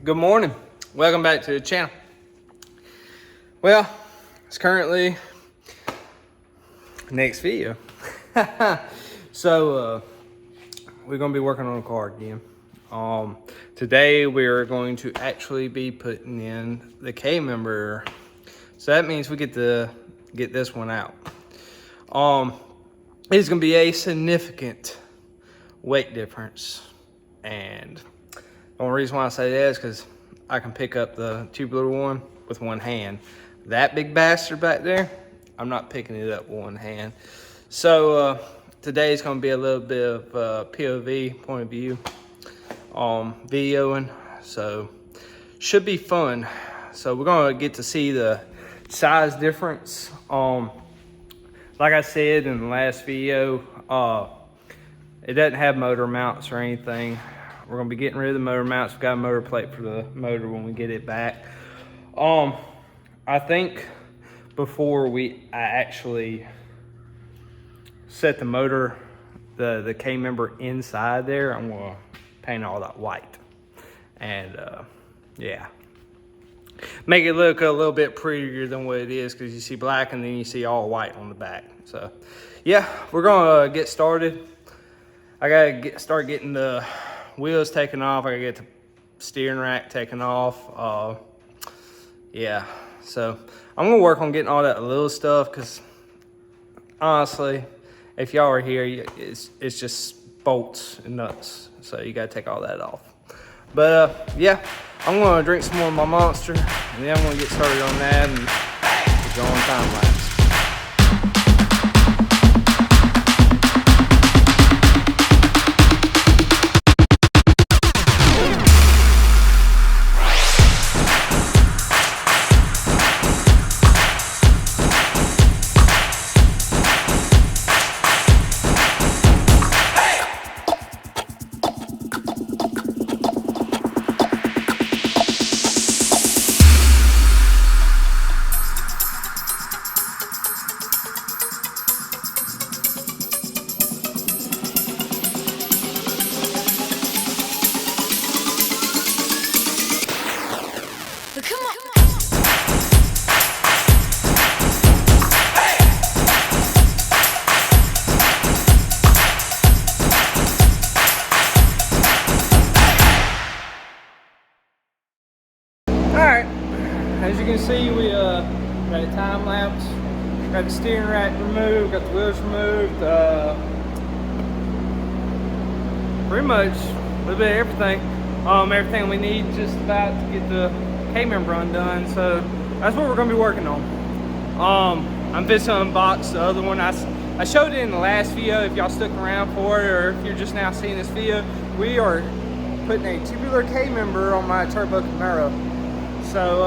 Good morning. Welcome back to the channel. Well, it's currently next video. So we're gonna be working on a car again. Today we're going to actually be putting in the K member. So that means we get to get this one out. It's gonna be a significant weight difference, and the only reason why I say that is because I can pick up the tubular one with one hand. That big bastard back there, I'm not picking it up with one hand. So today is going to be a little bit of POV, point of view, videoing. So should be fun. So we're going to get to see the size difference. Like I said in the last video, it doesn't have motor mounts or anything. We're gonna be getting rid of the motor mounts. We've got a motor plate for the motor when we get it back. I think before I actually set the motor, the K member inside there, I'm gonna paint all that white. And yeah, make it look a little bit prettier than what it is, because you see black and then you see all white on the back. So yeah, we're gonna get started. I gotta start getting the wheels taken off. I gotta get the steering rack taken off. Yeah, so I'm gonna work on getting all that little stuff, because honestly, if y'all are here, it's just bolts and nuts, so you gotta take all that off. But yeah, I'm gonna drink some more of my Monster, and then I'm gonna get started on that and go on time lapse. As you can see, we got a time lapse, got the steering rack removed, got the wheels removed, pretty much a little bit of everything. Everything we need just about to get the K member undone. So that's what we're gonna be working on. I'm just to unbox the other one. I showed it in the last video. If y'all stuck around for it, or if you're just now seeing this video, we are putting a tubular K member on my turbo Camaro. So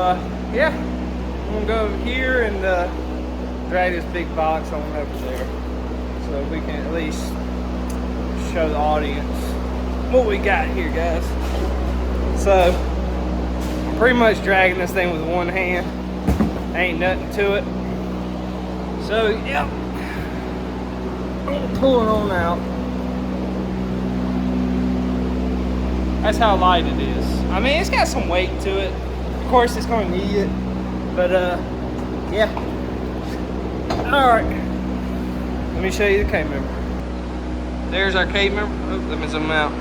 yeah, I'm gonna go over here and drag this big box on over there, so we can at least show the audience what we got here, guys. So I'm pretty much dragging this thing with one hand. Ain't nothing to it. So yeah, I'm pulling on out. That's how light it is. I mean, it's got some weight to it. Of course, it's going to need it, but yeah. All right, let me show you the K member. There's our K member. Oh, let me zoom out.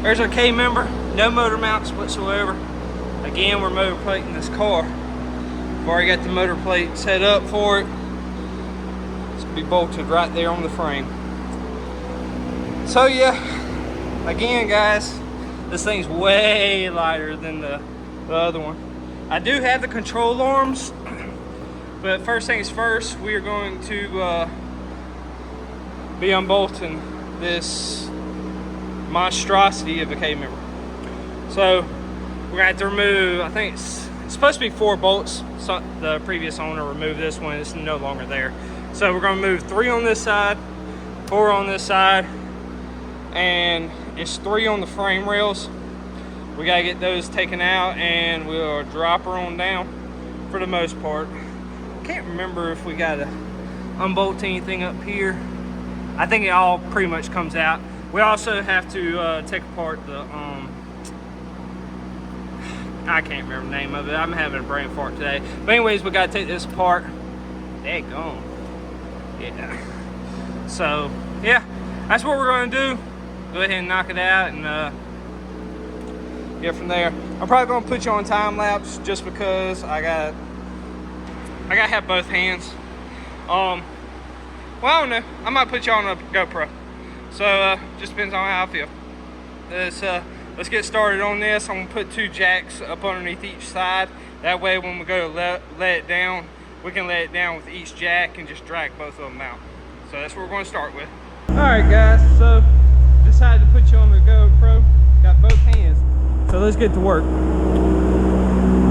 There's our K member. No motor mounts whatsoever. Again, we're motor plating this car. I've already got the motor plate set up for it. It's gonna be bolted right there on the frame. So yeah, again, guys, this thing's way lighter than the other one. I do have the control arms, but first things first, we are going to be unbolting this monstrosity of a K member. So we're gonna have to remove, I think it's supposed to be 4 bolts. So the previous owner removed this one, it's no longer there. So we're gonna move 3 on this side, 4 on this side, and it's 3 on the frame rails. We gotta get those taken out, and we'll drop her on down for the most part. Can't remember if we gotta unbolt anything up here. I think it all pretty much comes out. We also have to take apart the I can't remember the name of it. I'm having a brain fart today. But anyways, we gotta take this apart. Daggone. Yeah. So, yeah, that's what we're gonna do. Go ahead and knock it out and get from there. I'm probably gonna put you on time lapse just because I gotta have both hands. Well, I don't know. I might put you on a GoPro. So just depends on how I feel. Let's get started on this. I'm gonna put 2 jacks up underneath each side. That way when we go to let it down, we can let it down with each jack and just drag both of them out. So that's what we're gonna start with. All right guys, so decided to put you on the GoPro. Got both hands. So let's get to work.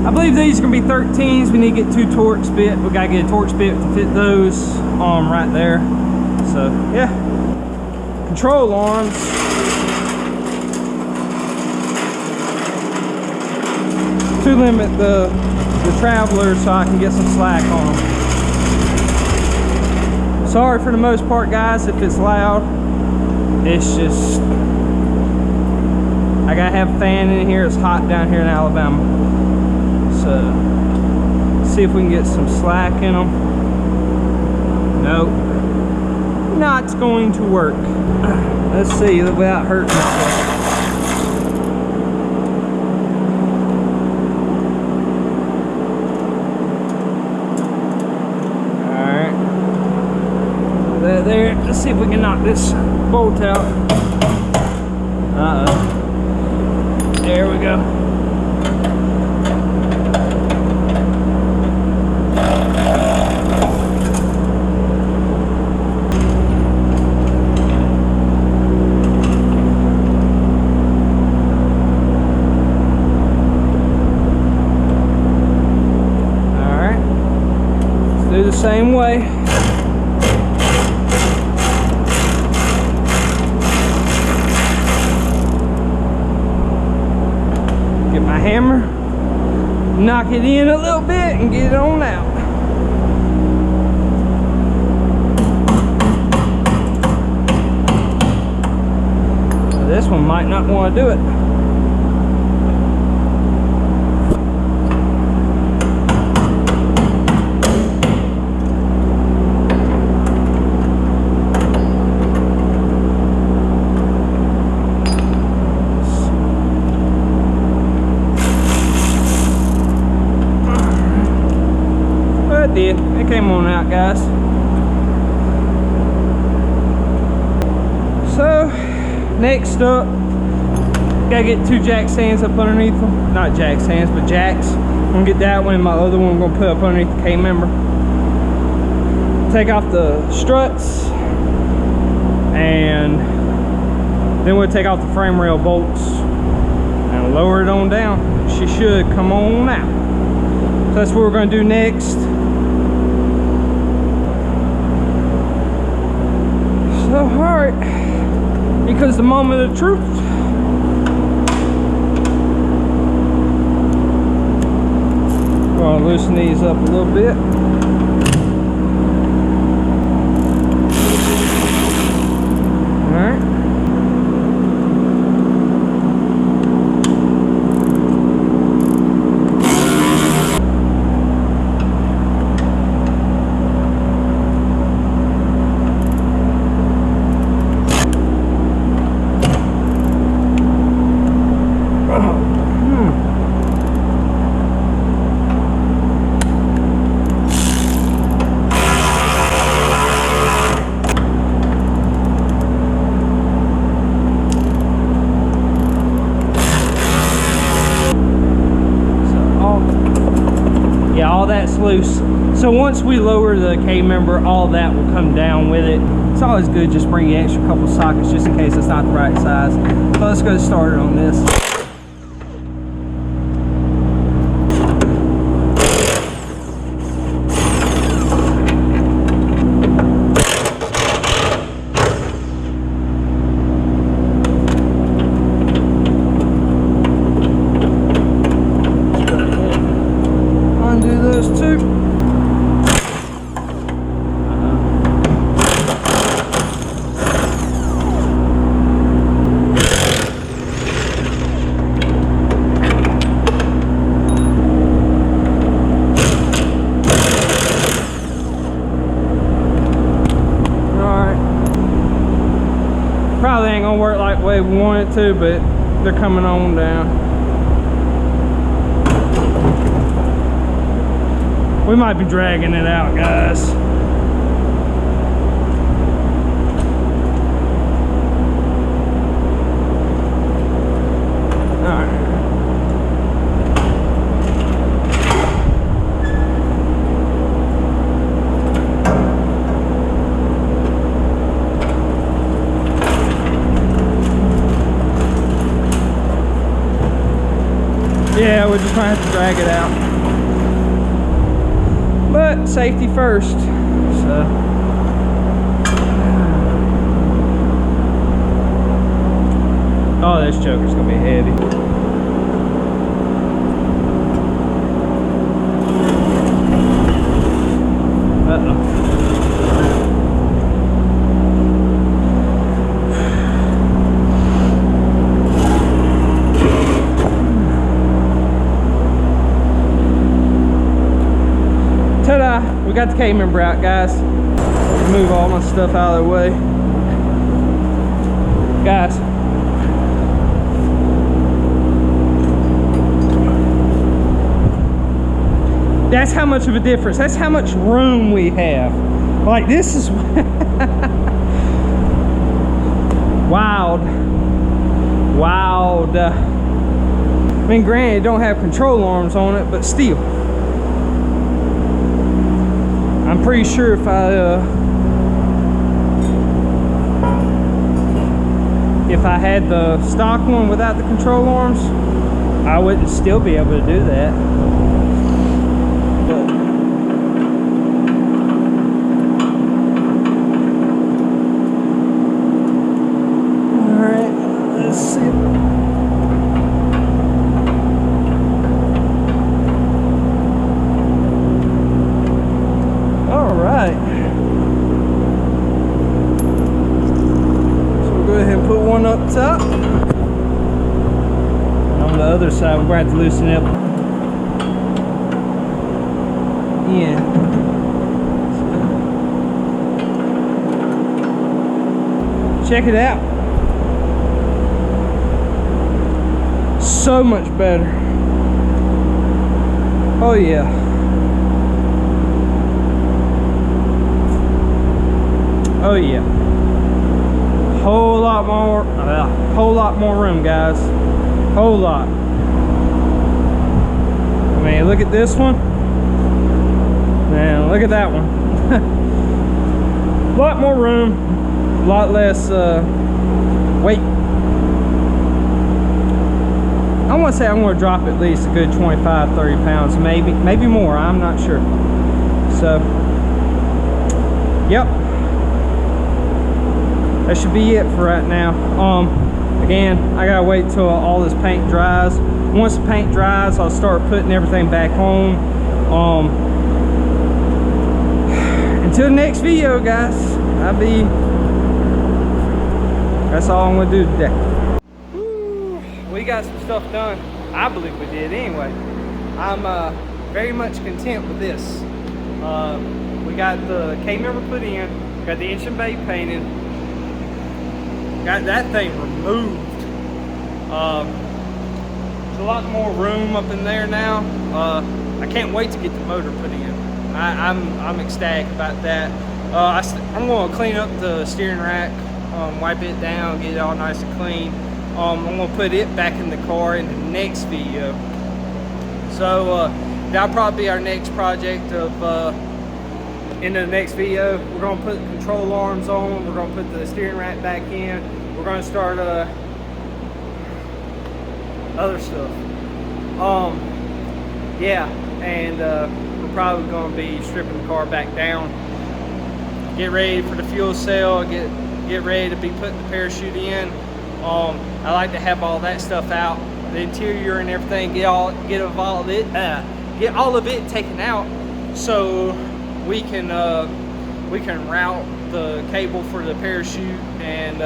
I believe these are gonna be 13s. We need to get 2 Torx bit. We gotta get a Torx bit to fit those right there. So yeah, control arms. To limit the travelers so I can get some slack on them. Sorry for the most part guys if it's loud. It's just, I gotta have a fan in here. It's hot down here in Alabama. So, see if we can get some slack in them. Nope. Not going to work. Let's see without hurting myself. There, let's see if we can knock this bolt out. There we go. All right, let's do the same way. Hammer, knock it in a little bit and get it on out. So this one might not want to do it. It came on out guys. So next up, gotta get 2 jack stands up underneath them. Not jack stands, but jacks. I'm gonna get that one and my other one I'm gonna put up underneath the K-member. Take off the struts and then we'll take off the frame rail bolts and lower it on down. She should come on out. So that's what we're gonna do next. So, alright, because the moment of truth. Gonna loosen these up a little bit. Alright. All that's loose. So once we lower the K-member, all that will come down with it. It's always good just bring an extra couple sockets just in case it's not the right size. So let's get started on this. the way we want it to, but they're coming on down. We might be dragging it out, guys. Yeah, we're just gonna have to drag it out. But safety first. So oh, this joker's gonna be heavy. Uh-oh. We got the K member out, guys. Move all my stuff out of the way. Guys. That's how much of a difference. That's how much room we have. Like, this is wild. Wild. I mean, granted, it don't have control arms on it, but still. I'm pretty sure if I had the stock one without the control arms, I wouldn't still be able to do that. But all right, let's see. Up top, and on the other side we're going to have to loosen it up. Yeah. Check it out. So much better. Oh yeah. Oh yeah. Whole lot more room, guys. Whole lot. I mean, look at this one. Man, look at that one. A lot more room, a lot less weight. I want to say I'm going to drop at least a good 25, 30 pounds, maybe more. I'm not sure. So, yep. That should be it for right now. Again, I gotta wait till all this paint dries. Once the paint dries, I'll start putting everything back on. Until the next video, guys, that's all I'm gonna do today. Woo, we got some stuff done. I believe we did anyway. I'm very much content with this. We got the K member put in, got the engine bay painted, got that thing removed. There's a lot more room up in there now. I can't wait to get the motor put in. I'm ecstatic about that. I'm going to clean up the steering rack, wipe it down, get it all nice and clean. I'm going to put it back in the car in the next video. So that'll probably be our next project of in the next video. We're going to put the control arms on. We're going to put the steering rack back in. We're going to start other stuff. Yeah, and we're probably going to be stripping the car back down. Get ready for the fuel cell. Get ready to be putting the parachute in. I like to have all that stuff out, the interior and everything. Get all of it taken out, so we can route the cable for the parachute and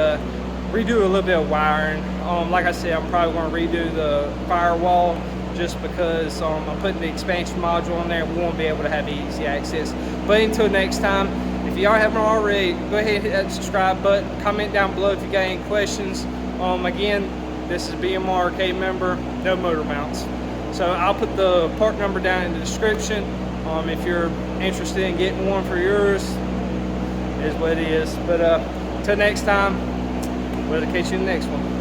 redo a little bit of wiring. Like I said, I'm probably going to redo the firewall just because I'm putting the expansion module in there. We won't be able to have easy access. But until next time, if y'all haven't already, go ahead and hit that subscribe button. Comment down below if you got any questions. Again, this is BMR Arcade member, no motor mounts. So I'll put the part number down in the description. If you're interested in getting one for yours, is what it is. But until next time, we'll catch you in the next one.